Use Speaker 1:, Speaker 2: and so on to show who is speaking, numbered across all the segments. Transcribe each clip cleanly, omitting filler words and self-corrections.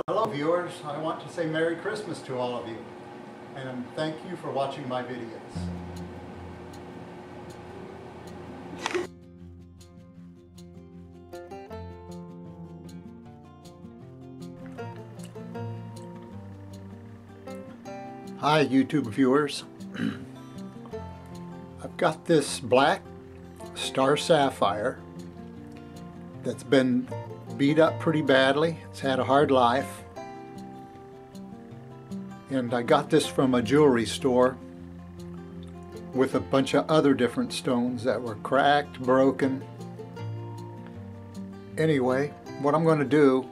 Speaker 1: Hello viewers, I want to say Merry Christmas to all of you and thank you for watching my videos. Hi YouTube viewers, I've got this black star sapphire that's been beat up pretty badly. It's had a hard life, and I got this from a jewelry store with a bunch of other different stones that were cracked, broken. Anyway, what I'm going to do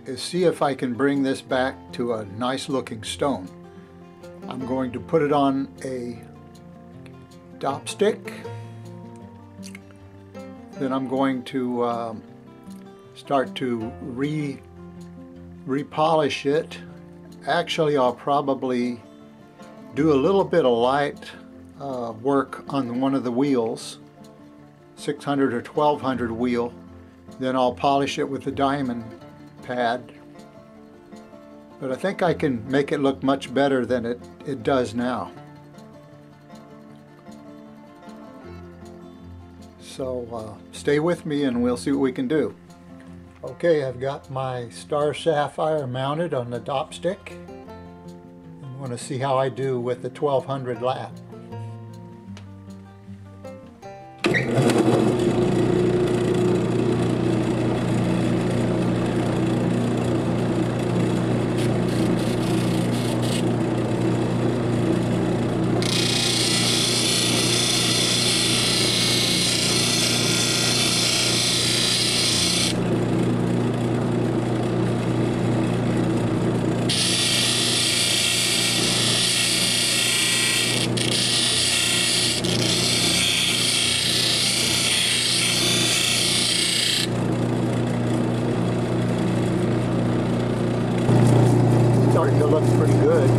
Speaker 1: is see if I can bring this back to a nice looking stone. I'm going to put it on a dopstick, then I'm going to start to repolish it. Actually, I'll probably do a little bit of light work on one of the wheels, 600 or 1200 wheel. Then I'll polish it with a diamond pad. But I think I can make it look much better than it does now. So stay with me and we'll see what we can do. Okay, I've got my star sapphire mounted on the dopstick. I want to see how I do with the 1200 lap. Starting to look pretty good.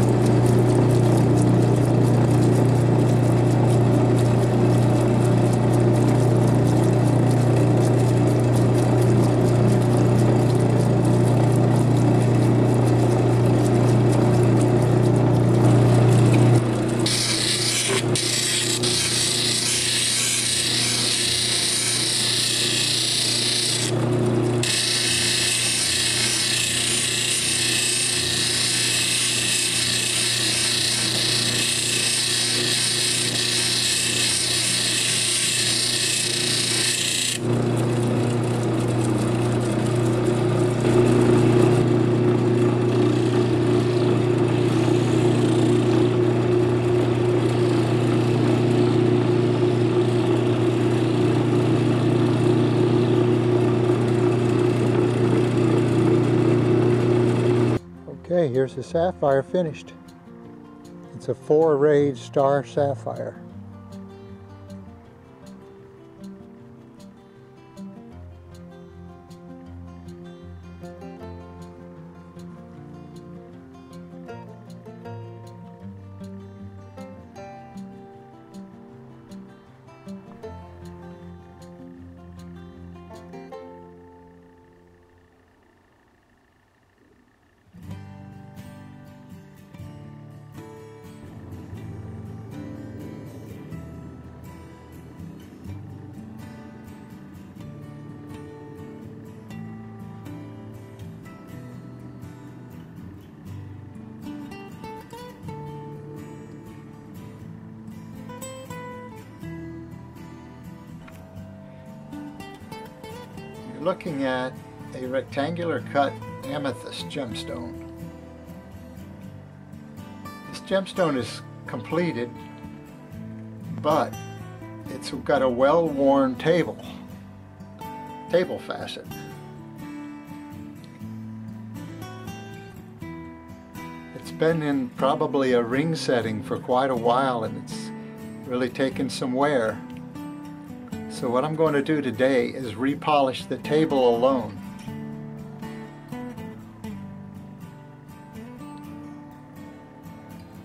Speaker 1: Okay, here's the sapphire finished. It's a 4-rayed star sapphire. Looking at a rectangular cut amethyst gemstone. This gemstone is completed, but it's got a well-worn table facet. It's been in probably a ring setting for quite a while and it's really taken some wear. So what I'm going to do today is repolish the table alone.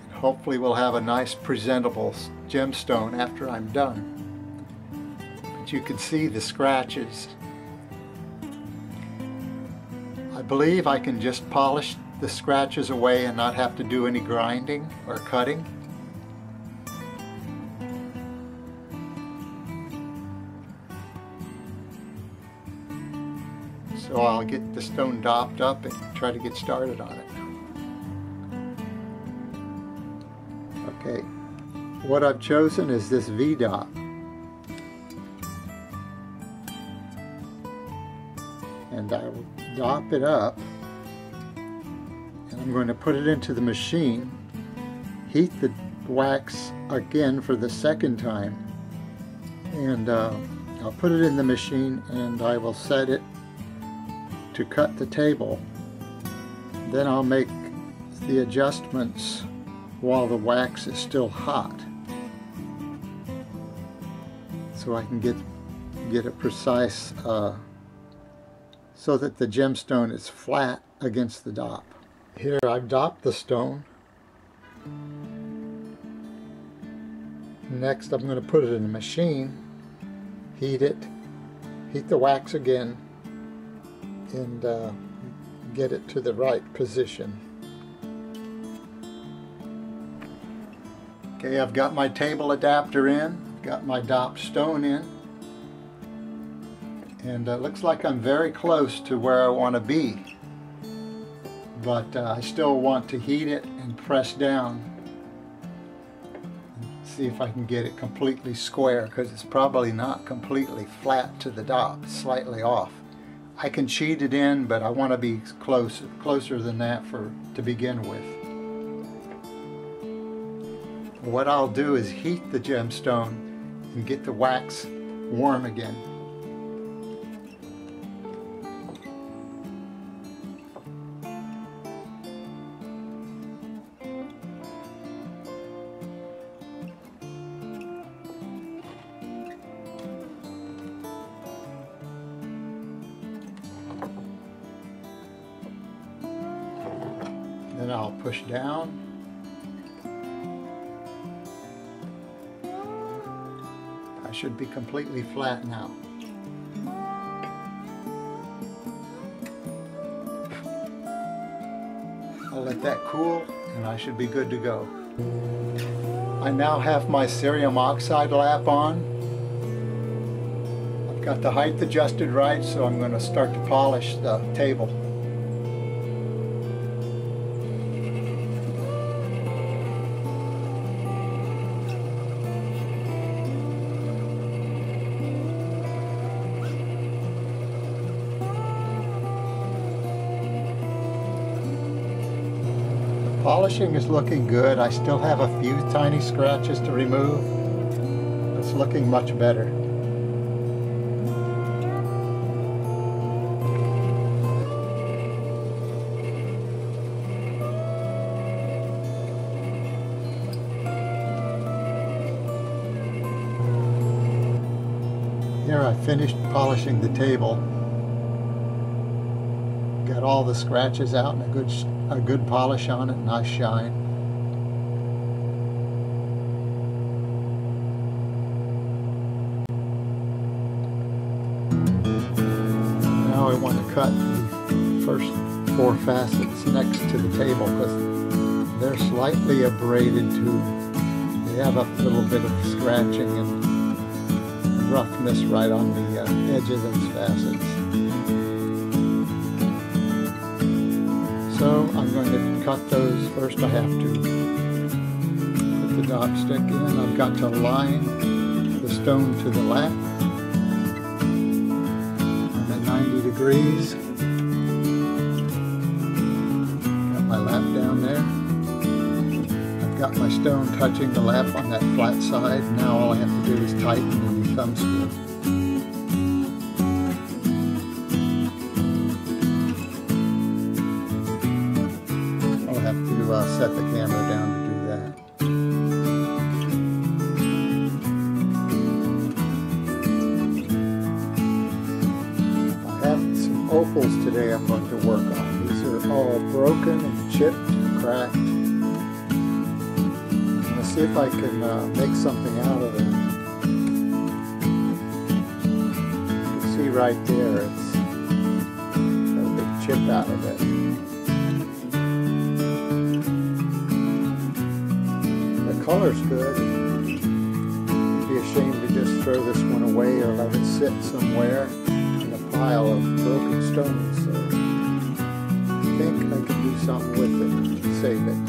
Speaker 1: And hopefully we'll have a nice presentable gemstone after I'm done. But you can see the scratches. I believe I can just polish the scratches away and not have to do any grinding or cutting. So I'll get the stone dopped up and try to get started on it. Okay, what I've chosen is this V-dop. And I will dop it up, and I'm going to put it into the machine, heat the wax again for the second time, and I'll put it in the machine and I will set it to cut the table. Then I'll make the adjustments while the wax is still hot, so I can get a precise so that the gemstone is flat against the dop. Here I've dopped the stone. Next I'm going to put it in the machine, heat it, heat the wax again, and get it to the right position. Okay, I've got my table adapter in, got my dopped stone in, and it looks like I'm very close to where I want to be, but I still want to heat it and press down and see if I can get it completely square, because it's probably not completely flat to the dop, it's slightly off. I can cheat it in, but I want to be closer than that to begin with. What I'll do is heat the gemstone and get the wax warm again. Then I'll push down. I should be completely flat now. I'll let that cool and I should be good to go. I now have my cerium oxide lap on. I've got the height adjusted right, so I'm going to start to polish the table. Polishing is looking good. I still have a few tiny scratches to remove. It's looking much better. Here I finished polishing the table. Got all the scratches out and a good polish on it, nice shine. Now I want to cut the first 4 facets next to the table because they're slightly abraded too. They have a little bit of scratching and roughness right on the edge of those facets. So I'm going to cut those. First I have to put the dop stick in. I've got to line the stone to the lap. I'm at 90 degrees. Got my lap down there. I've got my stone touching the lap on that flat side. Now all I have to do is tighten with the thumb screw. Set the camera down to do that. I have some opals today I'm going to work on. These are all broken and chipped and cracked. I'm going to see if I can make something out of them. You can see right there, it's got a big chip out of it. The color's good. It'd be a shame to just throw this one away or let it sit somewhere in a pile of broken stones. So I think I can do something with it and save it.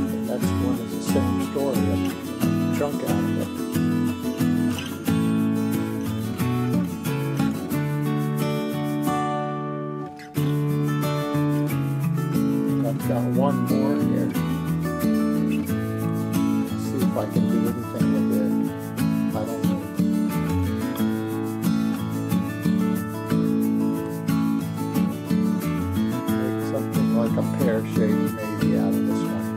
Speaker 1: The next one is the same story. A chunk out of it. Got one more here. Let's see if I can do anything with it. I don't know. Make something like a pear shape maybe out of this one.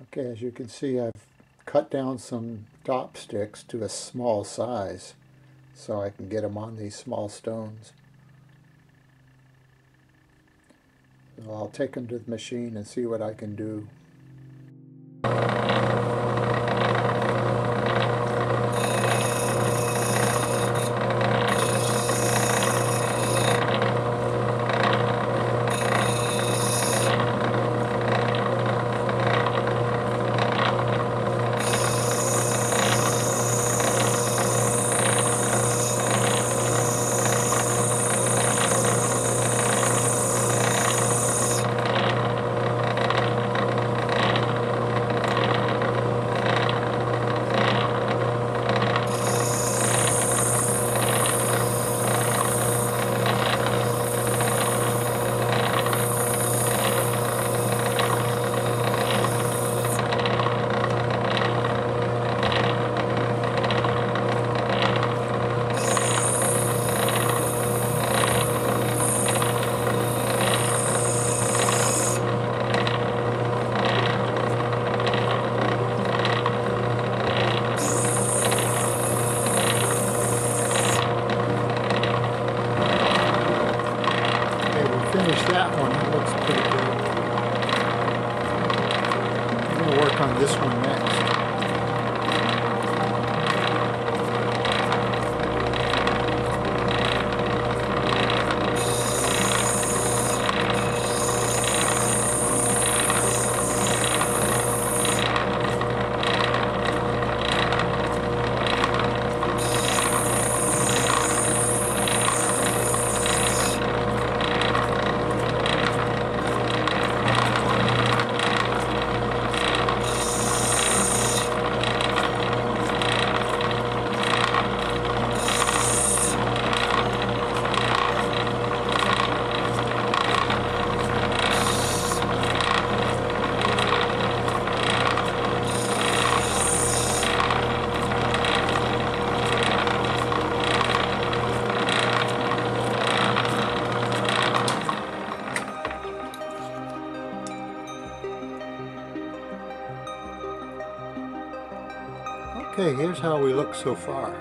Speaker 1: Okay, as you can see, I've cut down some top sticks to a small size so I can get them on these small stones. So I'll take them to the machine and see what I can do. Finish that one. That looks pretty good. I'm going to work on this one next. Okay, here's how we look so far.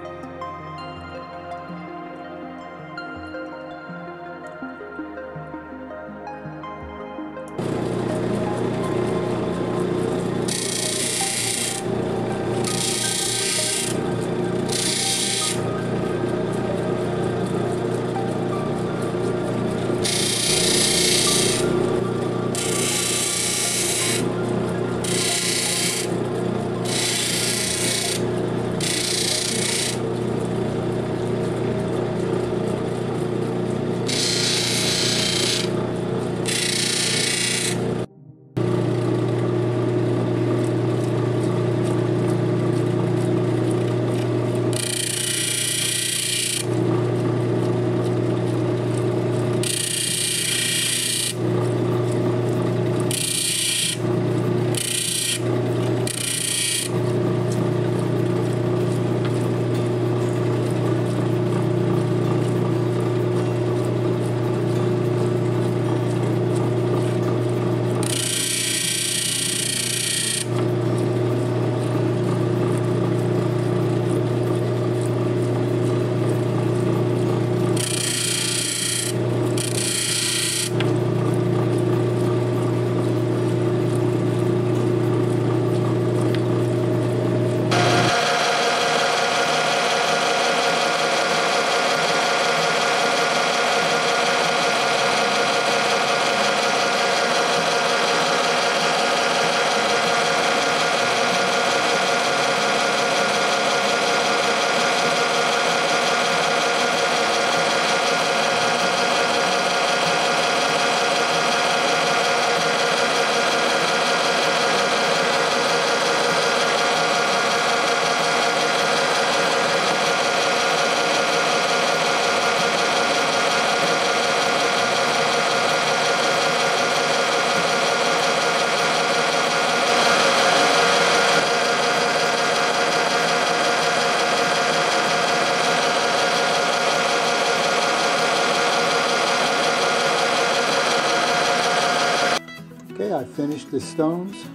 Speaker 1: finished the stones.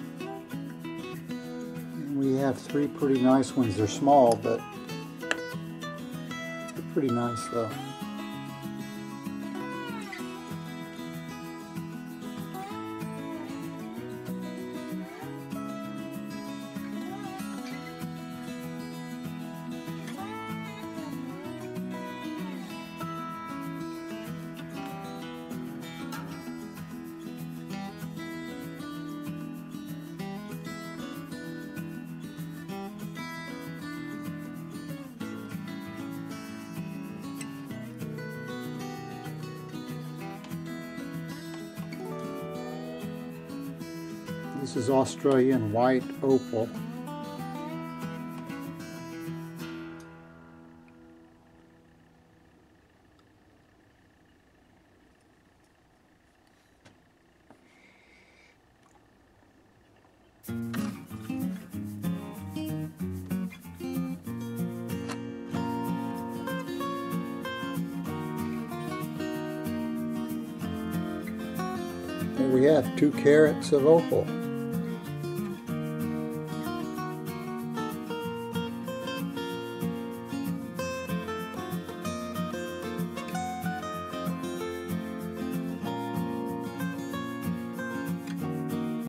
Speaker 1: And we have 3 pretty nice ones. They're small, but they're pretty nice though. This is Australian white opal. Here we have 2 carats of opal.